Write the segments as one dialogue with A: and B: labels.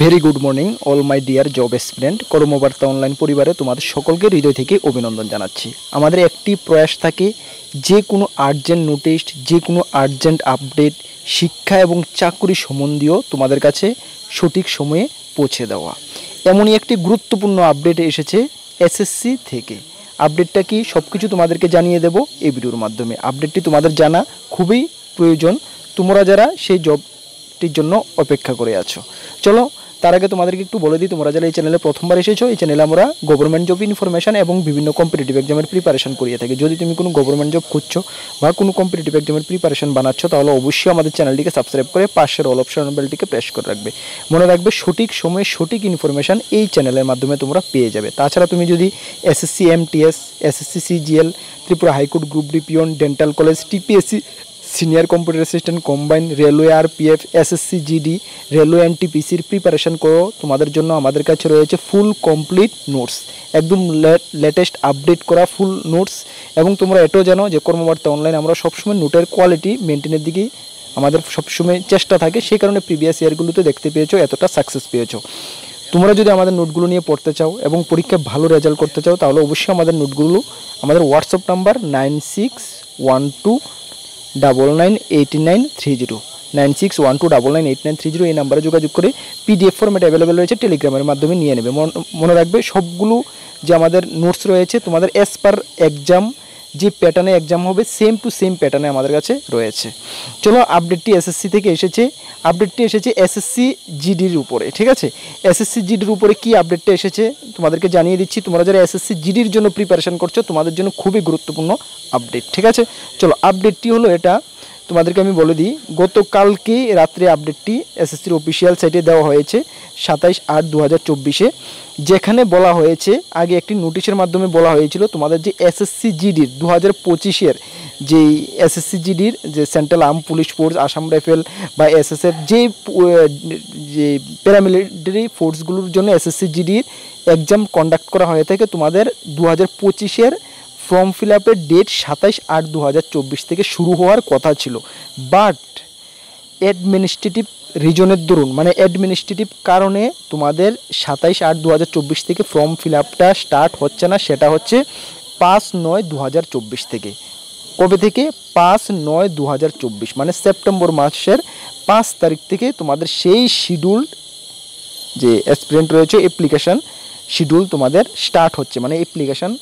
A: Very good morning all my dear job aspirant. Karmabarta online পরিবারে তোমাদের সকলকে হৃদয় থেকে অভিনন্দন জানাচ্ছি। আমাদের একটি প্রয়াস থাকে যে কোনো আর্জেন্ট নোটিশ, যে কোনো আর্জেন্ট আপডেট, শিক্ষা এবং চাকরি সম্বন্ধীয় তোমাদের কাছে সঠিক সময়ে পৌঁছে দেওয়া। এমনই একটি গুরুত্বপূর্ণ আপডেট এসেছে এসএসসি থেকে। আপডেটটা কি সব কিছু তোমাদেরকে জানিয়ে দেব এই ভিডিওর মাধ্যমে। আপডেটটি তোমাদের জানা খুবই প্রয়োজন, তোমরা যারা সেই জবটির জন্য অপেক্ষা করে আছো। চলো তার আগে তোমাদেরকে একটু বলে দিই, তোমরা যারা এই চ্যানেলে প্রথমবার এসেছো, এই চ্যানেলে আমরা গভর্নমেন্ট জব ইনফরমেশন এবং বিভিন্ন কম্পিটিটিভ এক্সামের প্রিপারেশন করিয়ে থাকি। যদি তুমি কোনো গভর্নমেন্ট জব খুঁজছো বা কোনো কম্পিটিটিভ এক্সামের প্রিপারেশন বানাচ্ছ, তাহলে অবশ্যই আমাদের চ্যানেলটিকে সাবস্ক্রাইব করে পাশের অল অপশন বেলটিকে প্রেস করে রাখবে। মনে রাখবে সঠিক সময়ে সঠিক ইনফরমেশন এই চ্যানেলের মাধ্যমে তোমরা পেয়ে যাবে। তাছাড়া তুমি যদি SSC MTS, SSC CGL, Tripura high court group D peon, dental college, TPSC senior computer assistant combine, railway RPF, SSC GD, railway এনটিপিসির প্রিপারেশন করো, তোমাদের জন্য আমাদের কাছে রয়েছে ফুল কমপ্লিট নোটস, একদম লেটেস্ট আপডেট করা ফুল নোটস। এবং তোমরা এটাও জানো যে কর্মবার্তা অনলাইন আমরা সবসময় নোটের কোয়ালিটি মেনটেনের দিকেই আমাদের সবসময় চেষ্টা থাকে। সেই কারণে প্রিভিয়াস ইয়ারগুলোতে দেখতে পেয়েছো এতটা সাকসেস পেয়েছো। তোমরা যদি আমাদের নোটগুলো নিয়ে পড়তে চাও এবং পরীক্ষায় ভালো রেজাল্ট করতে চাও, তাহলে অবশ্যই আমাদের নোটগুলো আমাদের হোয়াটসঅ্যাপ নাম্বার 9612998930 9612998930 এই নাম্বারে যোগাযোগ করে পিডিএফ ফরম্যাট অ্যাভেলেবেল রয়েছে, টেলিগ্রামের মাধ্যমে নিয়ে নেবে। মনে রাখবে সবগুলো যে আমাদের নোটস রয়েছে তোমাদের অ্যাজ পার এক্সাম যে প্যাটার্নে এক্সাম হবে সেম টু সেম প্যাটার্নে আমাদের কাছে রয়েছে। চলো আপডেটটি এসএসসি থেকে এসেছে। আপডেটটি এসেছে এসএসসি জিডির উপরে, ঠিক আছে। এসএসসি জিডির উপরে কি আপডেটটা এসেছে তোমাদেরকে জানিয়ে দিচ্ছি। তোমরা যারা এসএসসি জিডির জন্য প্রিপারেশন করছো তোমাদের জন্য খুবই গুরুত্বপূর্ণ আপডেট, ঠিক আছে। চলো আপডেটটি হলো এটা, তোমাদেরকে আমি বলে দিই। গতকালকে রাত্রে আপডেটটি এসএসসির অফিসিয়াল সাইটে দেওয়া হয়েছে 27/8/2024, যেখানে বলা হয়েছে, আগে একটি নোটিশের মাধ্যমে বলা হয়েছিল তোমাদের যে এসএসসি জিডির 2025-এর যেই এসএসসি জিডির যে central arm police force, Assam rifle বা এসএসএফ যে প্যারামিলিটারি ফোর্সগুলোর জন্য এসএসসি জিডির এক্সাম কন্ডাক্ট করা হয়ে থাকে, তোমাদের 2025-এর ফর্ম ফিল আপের ডেট 27/8/2024 থেকে শুরু হওয়ার কথা ছিল। বাট অ্যাডমিনিস্ট্রেটিভ রিজনের দরুন, মানে অ্যাডমিনিস্ট্রেটিভ কারণে তোমাদের 27/8/2024 থেকে ফর্ম ফিল আপটা স্টার্ট হচ্ছে না। সেটা হচ্ছে 5/9/2024 থেকে। কবে থেকে? 5/9/2024, মানে সেপ্টেম্বর মাসের 5 তারিখ থেকে তোমাদের সেই শিডিউল যে অ্যাসপিরেন্ট রয়েছে অ্যাপ্লিকেশান শিডিউল তোমাদের স্টার্ট হচ্ছে, মানে অ্যাপ্লিকেশান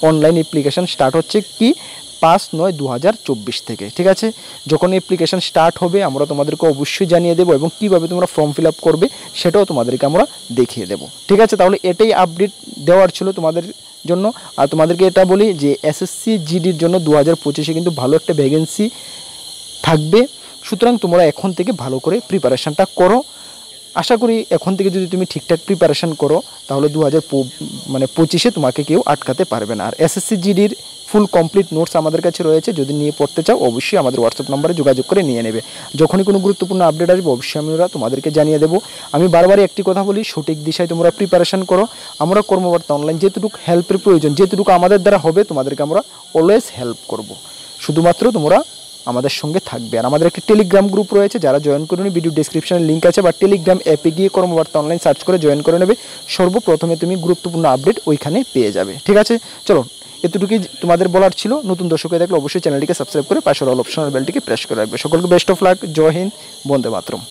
A: অনলাইন অ্যাপ্লিকেশান স্টার্ট হচ্ছে কি 5/9/2024 থেকে, ঠিক আছে। যখন অ্যাপ্লিকেশান স্টার্ট হবে আমরা তোমাদেরকে অবশ্যই জানিয়ে দেবো এবং কীভাবে তোমরা ফর্ম ফিল আপ করবে সেটাও তোমাদেরকে আমরা দেখিয়ে দেবো, ঠিক আছে। তাহলে এটাই আপডেট দেওয়ার ছিল তোমাদের জন্য। আর তোমাদেরকে এটা বলি যে এসএসসি জিডির জন্য 2025-এ কিন্তু ভালো একটা ভ্যাকেন্সি থাকবে। সুতরাং তোমরা এখন থেকে ভালো করে প্রিপারেশানটা করো। আশা করি এখন থেকে যদি তুমি ঠিকঠাক প্রিপারেশান করো তাহলে 2025-এ তোমাকে কেউ আটকাতে পারবে না। আর এসএসসি জিডির ফুল কমপ্লিট নোটস আমাদের কাছে রয়েছে, যদি নিয়ে পড়তে চাও অবশ্যই আমাদের হোয়াটসঅ্যাপ নাম্বারে যোগাযোগ করে নিয়ে নেবে। যখনই কোনো গুরুত্বপূর্ণ আপডেট আসবে অবশ্যই আমরা তোমাদেরকে জানিয়ে দেবো। আমি বারবারই একটি কথা বলি, সঠিক দিশায় তোমরা প্রিপারেশান করো। আমরা কর্মবার্তা অনলাইন যেটুকু হেল্পের প্রয়োজন, যেটুকু আমাদের দ্বারা হবে তোমাদেরকে আমরা অলওয়েজ হেল্প করব। শুধুমাত্র তোমরা আমাদের সঙ্গে থাকবে। আর আমাদের একটি টেলিগ্রাম গ্রুপ রয়েছে, যারা জয়েন করে নিবে ভিডিও ডেসক্রিপশনে লিঙ্ক আছে, বা টেলিগ্রাম অ্যাপে গিয়ে কর্মবার্তা অনলাইন সার্চ করে জয়েন করে নেবে। সর্বপ্রথমে তুমি গুরুত্বপূর্ণ আপডেট ওইখানে পেয়ে যাবে, ঠিক আছে। চলো এতটুকুই তোমাদের বলার ছিল। নতুন দর্শক হয়ে থাকলে অবশ্যই চ্যানেলটিকে সাবস্ক্রাইব করে পাশের অল অপশনাল বেলটিকে প্রেস করে রাখবে। সকলকে best of luck. Jai Hind, Vande Mataram.